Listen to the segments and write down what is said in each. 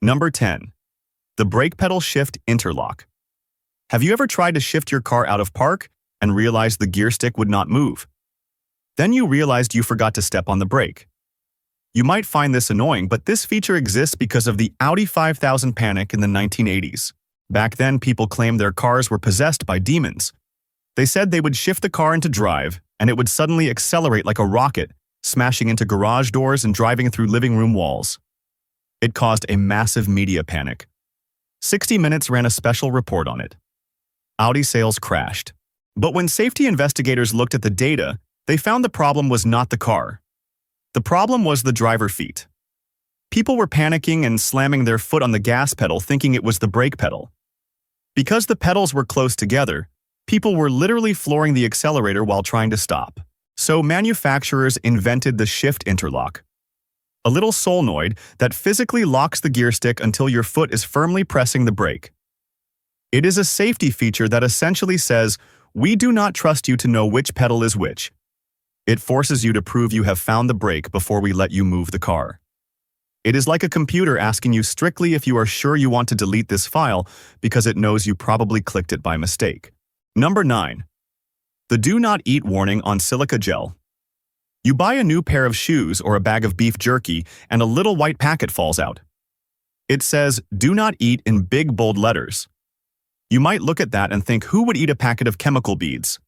Number 10. The brake pedal shift interlock. Have you ever tried to shift your car out of park and realized the gear stick would not move? Then you realized you forgot to step on the brake. You might find this annoying, but this feature exists because of the Audi 5000 Panic in the 1980s. Back then, people claimed their cars were possessed by demons. They said they would shift the car into drive, and it would suddenly accelerate like a rocket, smashing into garage doors and driving through living room walls. It caused a massive media panic. 60 Minutes ran a special report on it. Audi sales crashed. But when safety investigators looked at the data, they found the problem was not the car. The problem was the driver feet. People were panicking and slamming their foot on the gas pedal thinking it was the brake pedal. Because the pedals were close together, people were literally flooring the accelerator while trying to stop. So manufacturers invented the shift interlock, a little solenoid that physically locks the gear stick until your foot is firmly pressing the brake. It is a safety feature that essentially says, "We do not trust you to know which pedal is which." It forces you to prove you have found the brake before we let you move the car. It is like a computer asking you strictly if you are sure you want to delete this file because it knows you probably clicked it by mistake. Number 9. The Do Not Eat warning on silica gel. You buy a new pair of shoes or a bag of beef jerky and a little white packet falls out. It says, "Do not eat" in big bold letters. You might look at that and think, who would eat a packet of chemical beads?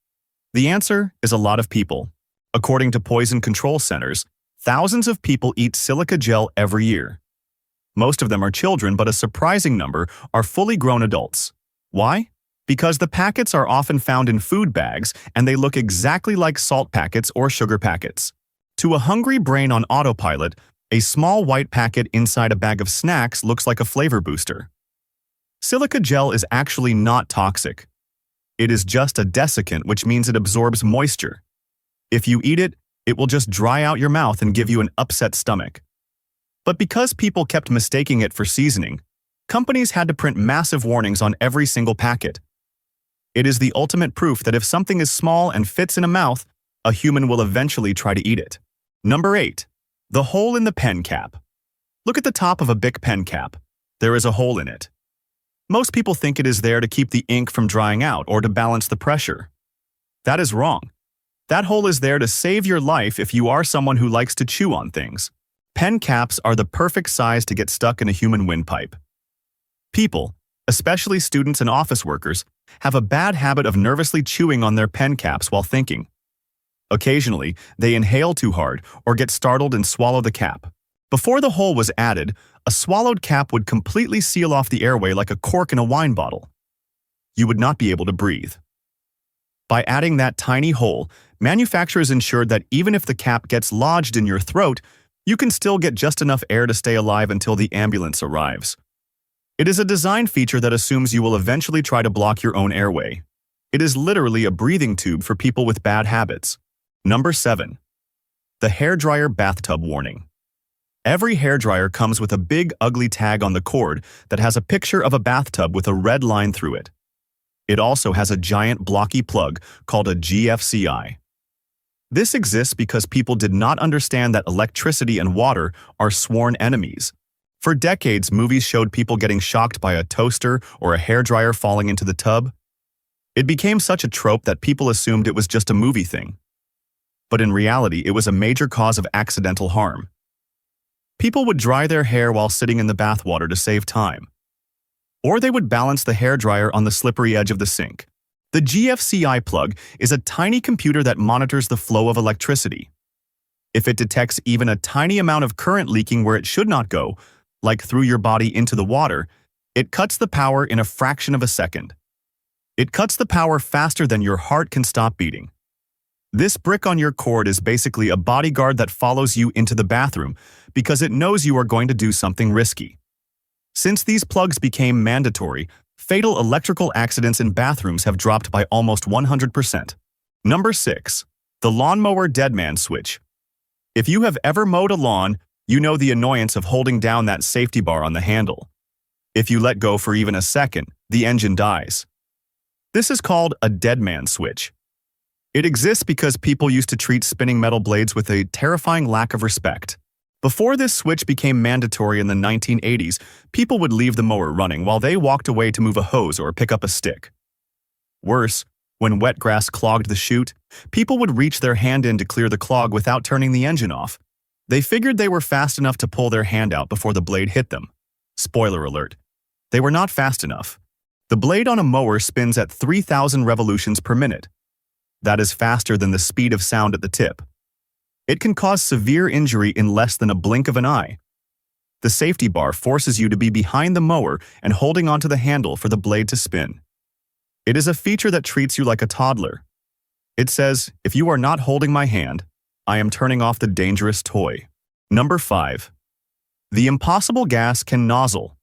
The answer is a lot of people. According to poison control centers, thousands of people eat silica gel every year. Most of them are children, but a surprising number are fully grown adults. Why? Because the packets are often found in food bags and they look exactly like salt packets or sugar packets. To a hungry brain on autopilot, a small white packet inside a bag of snacks looks like a flavor booster. Silica gel is actually not toxic. It is just a desiccant, which means it absorbs moisture. If you eat it, it will just dry out your mouth and give you an upset stomach. But because people kept mistaking it for seasoning, companies had to print massive warnings on every single packet. It is the ultimate proof that if something is small and fits in a mouth, a human will eventually try to eat it. Number 8. The hole in the pen cap. Look at the top of a Bic pen cap. There is a hole in it. Most people think it is there to keep the ink from drying out or to balance the pressure. That is wrong. That hole is there to save your life if you are someone who likes to chew on things. Pen caps are the perfect size to get stuck in a human windpipe. People, especially students and office workers, have a bad habit of nervously chewing on their pen caps while thinking. Occasionally, they inhale too hard or get startled and swallow the cap. Before the hole was added, a swallowed cap would completely seal off the airway like a cork in a wine bottle. You would not be able to breathe. By adding that tiny hole, manufacturers ensured that even if the cap gets lodged in your throat, you can still get just enough air to stay alive until the ambulance arrives. It is a design feature that assumes you will eventually try to block your own airway. It is literally a breathing tube for people with bad habits. Number 7. The hairdryer bathtub warning. Every hairdryer comes with a big, ugly tag on the cord that has a picture of a bathtub with a red line through it. It also has a giant blocky plug called a GFCI. This exists because people did not understand that electricity and water are sworn enemies. For decades, movies showed people getting shocked by a toaster or a hairdryer falling into the tub. It became such a trope that people assumed it was just a movie thing. But in reality, it was a major cause of accidental harm. People would dry their hair while sitting in the bathwater to save time. Or they would balance the hairdryer on the slippery edge of the sink. The GFCI plug is a tiny computer that monitors the flow of electricity. If it detects even a tiny amount of current leaking where it should not go, like through your body into the water, it cuts the power in a fraction of a second. It cuts the power faster than your heart can stop beating. This brick on your cord is basically a bodyguard that follows you into the bathroom because it knows you are going to do something risky. Since these plugs became mandatory, fatal electrical accidents in bathrooms have dropped by almost 100%. Number 6. The lawnmower deadman switch. If you have ever mowed a lawn, you know the annoyance of holding down that safety bar on the handle. If you let go for even a second, the engine dies. This is called a deadman switch. It exists because people used to treat spinning metal blades with a terrifying lack of respect. Before this switch became mandatory in the 1980s, people would leave the mower running while they walked away to move a hose or pick up a stick. Worse, when wet grass clogged the chute, people would reach their hand in to clear the clog without turning the engine off. They figured they were fast enough to pull their hand out before the blade hit them. Spoiler alert. They were not fast enough. The blade on a mower spins at 3,000 revolutions per minute. That is faster than the speed of sound at the tip. It can cause severe injury in less than a blink of an eye. The safety bar forces you to be behind the mower and holding onto the handle for the blade to spin. It is a feature that treats you like a toddler. It says, if you are not holding my hand, I am turning off the dangerous toy. Number 5. The impossible gas can nozzle.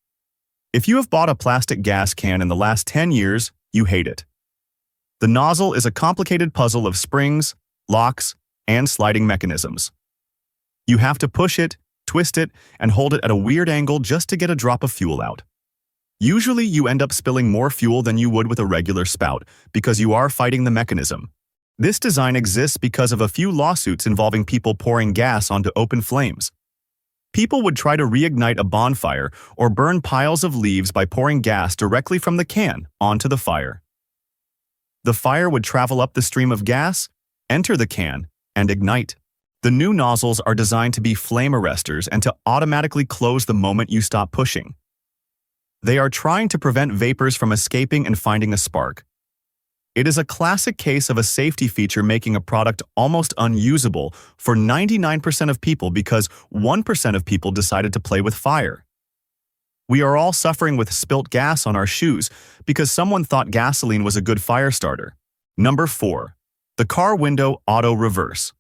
If you have bought a plastic gas can in the last 10 years, you hate it. The nozzle is a complicated puzzle of springs, locks, and sliding mechanisms. You have to push it, twist it, and hold it at a weird angle just to get a drop of fuel out. Usually you end up spilling more fuel than you would with a regular spout because you are fighting the mechanism. This design exists because of a few lawsuits involving people pouring gas onto open flames. People would try to reignite a bonfire or burn piles of leaves by pouring gas directly from the can onto the fire. The fire would travel up the stream of gas, enter the can, and ignite. The new nozzles are designed to be flame arresters and to automatically close the moment you stop pushing. They are trying to prevent vapors from escaping and finding a spark. It is a classic case of a safety feature making a product almost unusable for 99% of people because 1% of people decided to play with fire. We are all suffering with spilt gas on our shoes because someone thought gasoline was a good fire starter. Number 4. The car window auto reverse.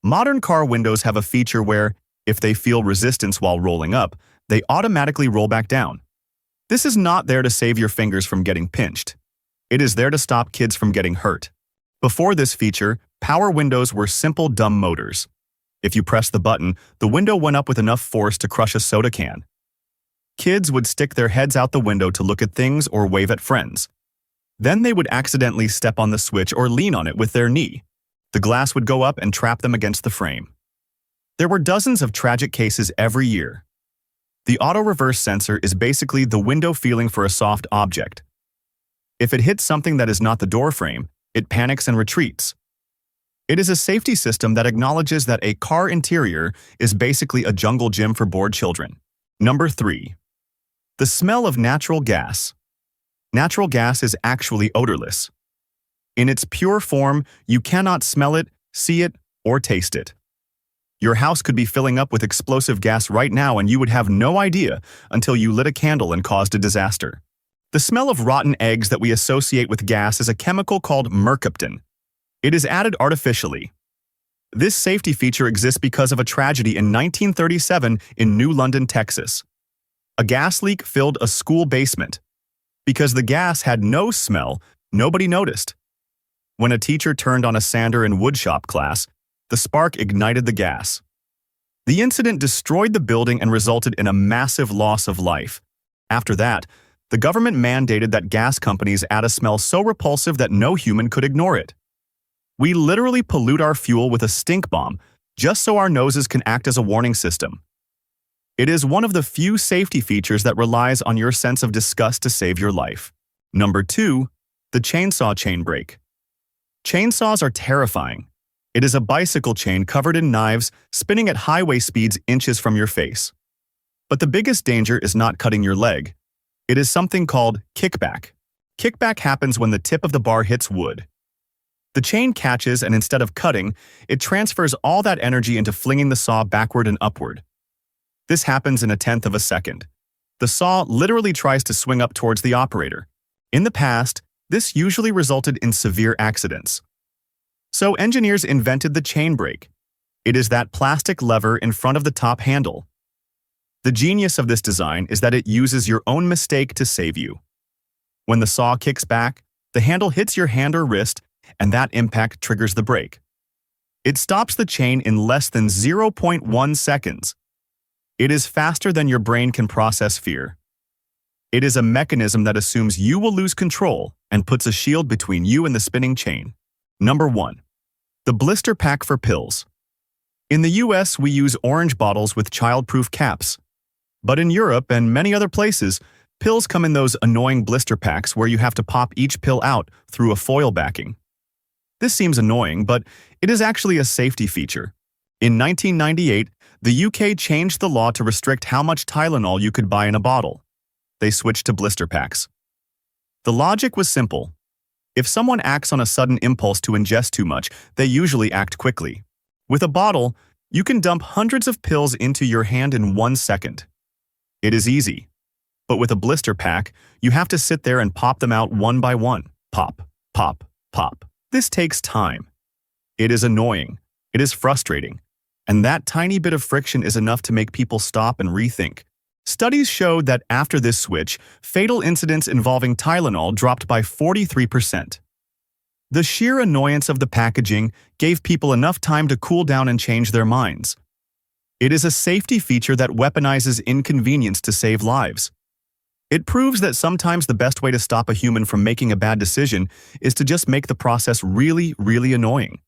Modern car windows have a feature where, if they feel resistance while rolling up, they automatically roll back down. This is not there to save your fingers from getting pinched. It is there to stop kids from getting hurt. Before this feature, power windows were simple dumb motors. If you pressed the button, the window went up with enough force to crush a soda can. Kids would stick their heads out the window to look at things or wave at friends. Then they would accidentally step on the switch or lean on it with their knee. The glass would go up and trap them against the frame. There were dozens of tragic cases every year. The auto-reverse sensor is basically the window feeling for a soft object. If it hits something that is not the door frame, it panics and retreats. It is a safety system that acknowledges that a car interior is basically a jungle gym for bored children. Number 3. The smell of natural gas. Natural gas is actually odorless. In its pure form, you cannot smell it, see it, or taste it. Your house could be filling up with explosive gas right now and you would have no idea until you lit a candle and caused a disaster. The smell of rotten eggs that we associate with gas is a chemical called mercaptan. It is added artificially. This safety feature exists because of a tragedy in 1937 in New London, Texas. A gas leak filled a school basement. Because the gas had no smell, nobody noticed. When a teacher turned on a sander in woodshop class, the spark ignited the gas. The incident destroyed the building and resulted in a massive loss of life. After that, the government mandated that gas companies add a smell so repulsive that no human could ignore it. We literally pollute our fuel with a stink bomb just so our noses can act as a warning system. It is one of the few safety features that relies on your sense of disgust to save your life. Number 2. The chainsaw chain brake. Chainsaws are terrifying. It is a bicycle chain covered in knives, spinning at highway speeds inches from your face. But the biggest danger is not cutting your leg. It is something called kickback. Kickback happens when the tip of the bar hits wood. The chain catches and instead of cutting, it transfers all that energy into flinging the saw backward and upward. This happens in 1/10 of a second. The saw literally tries to swing up towards the operator. In the past, this usually resulted in severe accidents. So engineers invented the chain brake. It is that plastic lever in front of the top handle. The genius of this design is that it uses your own mistake to save you. When the saw kicks back, the handle hits your hand or wrist, and that impact triggers the brake. It stops the chain in less than 0.1 seconds. It is faster than your brain can process fear. It is a mechanism that assumes you will lose control and puts a shield between you and the spinning chain. Number 1. The blister pack for pills. In the US, we use orange bottles with child-proof caps. But in Europe and many other places, pills come in those annoying blister packs where you have to pop each pill out through a foil backing. This seems annoying, but it is actually a safety feature. In 1998, the UK changed the law to restrict how much Tylenol you could buy in a bottle. They switched to blister packs. The logic was simple. If someone acts on a sudden impulse to ingest too much, they usually act quickly. With a bottle, you can dump hundreds of pills into your hand in 1 second. It is easy. But with a blister pack, you have to sit there and pop them out one by one. Pop, pop, pop. This takes time. It is annoying. It is frustrating. And that tiny bit of friction is enough to make people stop and rethink. Studies showed that after this switch, fatal incidents involving Tylenol dropped by 43%. The sheer annoyance of the packaging gave people enough time to cool down and change their minds. It is a safety feature that weaponizes inconvenience to save lives. It proves that sometimes the best way to stop a human from making a bad decision is to just make the process really, really annoying.